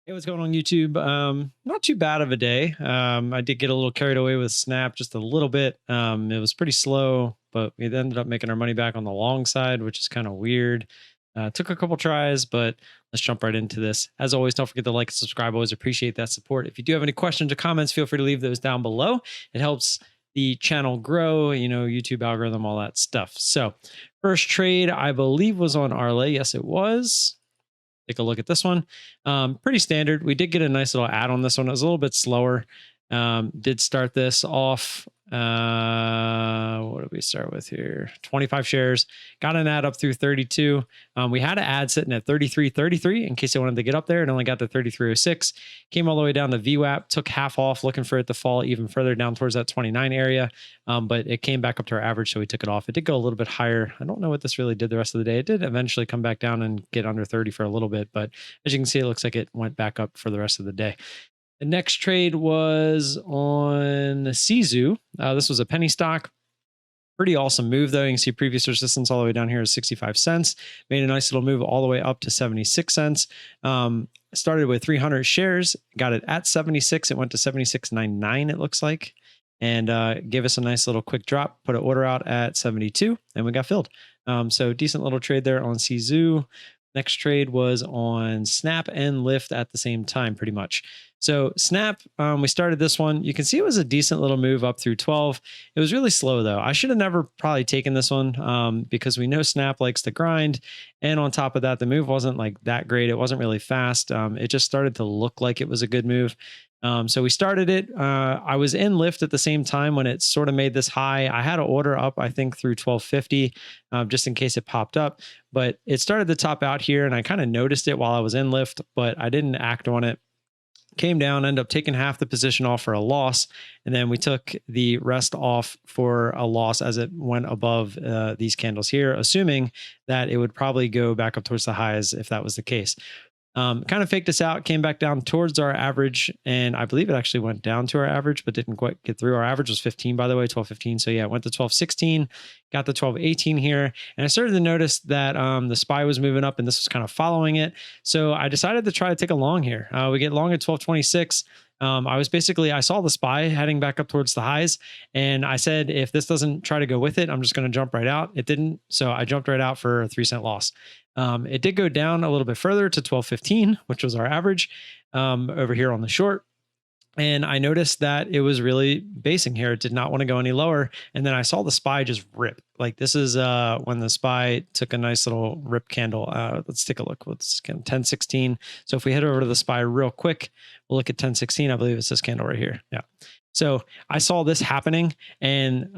Hey, what's going on YouTube? Not too bad of a day. I did get a little carried away with Snap just a little bit. It was pretty slow, but we ended up making our money back on the long side, which is kind of weird. Took a couple tries, but let's jump right into this. As always, don't forget to like and subscribe. Always appreciate that support. If you do have any questions or comments, feel free to leave those down below. It helps the channel grow, YouTube algorithm, all that stuff. So first trade, I believe, was on Arlay. Yes, it was. Take a look at this one. Pretty standard. We did get a nice little ad on this one. It was a little bit slower. Did start this off. What did we start with here? 25 shares. Got an ad up through 32. We had an ad sitting at 33.33 in case I wanted to get up there. It only got to 33.06. Came all the way down to VWAP. Took half off, looking for it to fall even further down towards that 29 area. But it came back up to our average, so we took it off. It did go a little bit higher. I don't know what this really did the rest of the day. It did eventually come back down and get under 30 for a little bit, but as you can see, it looks like it went back up for the rest of the day. The next trade was on Sizu. This was a penny stock. Pretty awesome move, though. You can see previous resistance all the way down here is 65 cents. Made a nice little move all the way up to 76 cents. Started with 300 shares. Got it at 76. It went to 76.99, it looks like. And gave us a nice little quick drop. Put an order out at 72, and we got filled. So decent little trade there on Sizu. Next trade was on Snap and Lyft at the same time, pretty much. So Snap, we started this one. You can see it was a decent little move up through 12. It was really slow, though. I should have never probably taken this one because we know Snap likes to grind. And on top of that, the move wasn't like that great. It wasn't really fast. It just started to look like it was a good move. So we started it. I was in Lyft at the same time when it sort of made this high. I had an order up, I think, through 1250, just in case it popped up. But it started to top out here, and I kind of noticed it while I was in Lyft, but I didn't act on it. Came down, ended up taking half the position off for a loss, and then we took the rest off for a loss as it went above these candles here, assuming that it would probably go back up towards the highs if that was the case. Kind of faked us out, came back down towards our average, and I believe it actually went down to our average, but didn't quite get through. Our average was 15, by the way, 12.15. So yeah, it went to 12.16, got the 12.18 here, and I started to notice that the SPY was moving up, and this was kind of following it. So I decided to try to take a long here. We get long at 12.26. I saw the SPY heading back up towards the highs, and I said, if this doesn't try to go with it, I'm just going to jump right out. It didn't, so I jumped right out for a 3-cent loss. It did go down a little bit further to 12.15, which was our average over here on the short. And I noticed that it was really basing here. It did not want to go any lower. And then I saw the SPY just rip. Like this is when the SPY took a nice little rip candle. Let's take a look. Let's get 1016. So if we head over to the SPY real quick, we'll look at 1016. I believe it's this candle right here. Yeah. So I saw this happening, and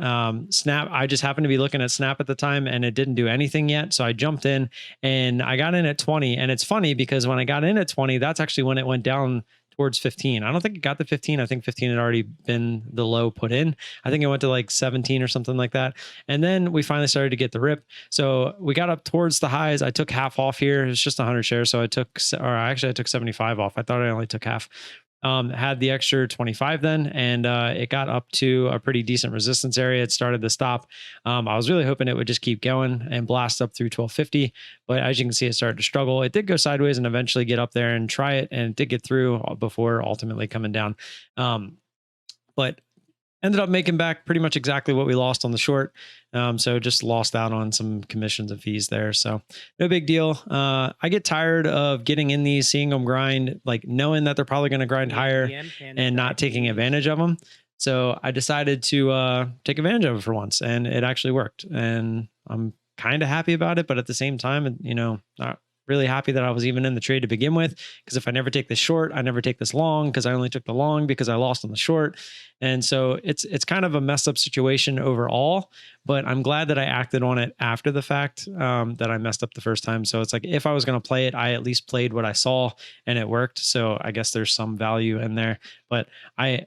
Snap, I just happened to be looking at Snap at the time, and it didn't do anything yet. So I jumped in, and I got in at 20. And it's funny because when I got in at 20, that's actually when it went down towards 15. I don't think it got to 15. I think 15 had already been the low put in. I think it went to like 17 or something like that. And then we finally started to get the rip. So we got up towards the highs. I took half off here. It's just 100 shares. So I took 75 off. I thought I only took half. Had the extra 25 then, and it got up to a pretty decent resistance area. It started to stop. I was really hoping it would just keep going and blast up through 1250, but as you can see, it started to struggle. It did go sideways and eventually get up there and try it, and it did get through before ultimately coming down. But ended up making back pretty much exactly what we lost on the short. So just lost out on some commissions and fees there. So no big deal. I get tired of getting in these, seeing them grind, like knowing that they're probably going to grind higher and not taking advantage of them. So I decided to take advantage of it for once, and it actually worked. And I'm kind of happy about it, but at the same time, not really happy that I was even in the trade to begin with, because if I never take this short, I never take this long, because I only took the long because I lost on the short. And so it's kind of a messed up situation overall, but I'm glad that I acted on it after the fact, that I messed up the first time. So it's like, if I was going to play it, I at least played what I saw and it worked. So I guess there's some value in there, but I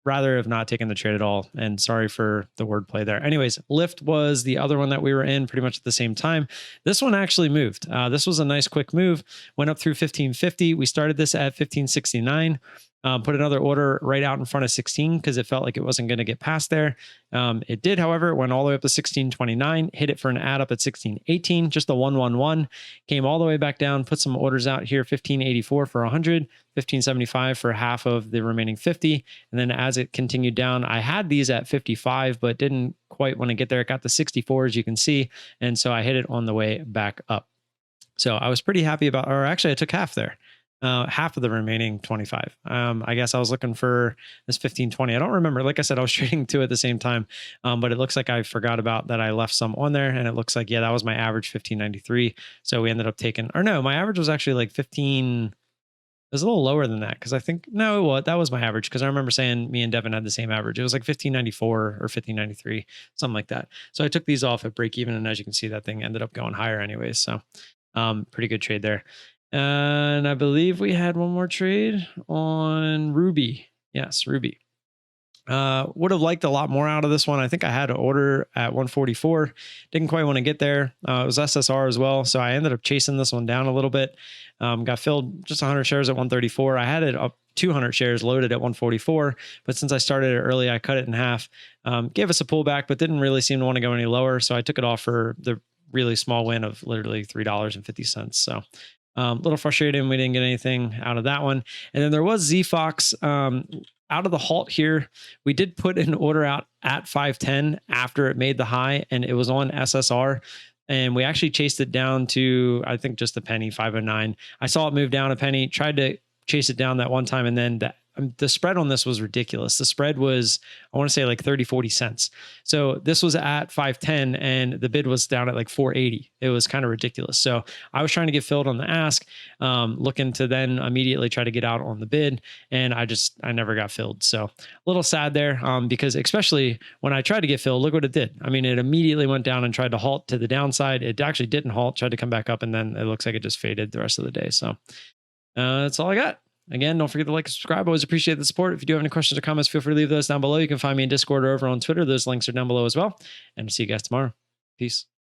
rather have not taken the trade at all. And sorry for the wordplay there. Anyways, Lyft was the other one that we were in pretty much at the same time. This one actually moved. This was a nice quick move. Went up through 1550. We started this at 1569. Put another order right out in front of 16 because it felt like it wasn't going to get past there. It did, however, went all the way up to 16.29, hit it for an add up at 16.18, just a 111, came all the way back down, put some orders out here, 15.84 for 100, 15.75 for half of the remaining 50. And then as it continued down, I had these at 55, but didn't quite want to get there. It got to 64, as you can see. And so I hit it on the way back up. So I was pretty happy about, or actually I took half there. Half of the remaining 25. I guess I was looking for this 15.20. I don't remember. Like I said, I was trading two at the same time, but it looks like I forgot about that. I left some on there, and it looks like, yeah, that was my average 15.93. So we ended up taking, or no, my average was actually like 15. It was a little lower than that because I think, no, what that was my average because I remember saying me and Devin had the same average. It was like 15.94 or 15.93, something like that. So I took these off at break even, and as you can see, that thing ended up going higher anyways. So pretty good trade there. And I believe we had one more trade on Ruby. Yes, Ruby. Would have liked a lot more out of this one. I think I had an order at 144. Didn't quite want to get there. It was SSR as well. So I ended up chasing this one down a little bit. Got filled just 100 shares at 134. I had it up 200 shares loaded at 144. But since I started it early, I cut it in half. Gave us a pullback, but didn't really seem to want to go any lower. So I took it off for the really small win of literally $3.50. So a little frustrating. We didn't get anything out of that one. And then there was ZFox out of the halt here. We did put an order out at 510 after it made the high, and it was on SSR. And we actually chased it down to, I think, just a penny, 509. I saw it move down a penny, tried to chase it down that one time, and then the spread on this was ridiculous. The spread was, I want to say like 30, 40 cents. So this was at 510 and the bid was down at like 480. It was kind of ridiculous. So I was trying to get filled on the ask, looking to then immediately try to get out on the bid. And I never got filled. So a little sad there because especially when I tried to get filled, look what it did. I mean, it immediately went down and tried to halt to the downside. It actually didn't halt, tried to come back up, and then it looks like it just faded the rest of the day. So that's all I got. Again, don't forget to like and subscribe. Always appreciate the support. If you do have any questions or comments, feel free to leave those down below. You can find me in Discord or over on Twitter. Those links are down below as well. And I'll see you guys tomorrow. Peace.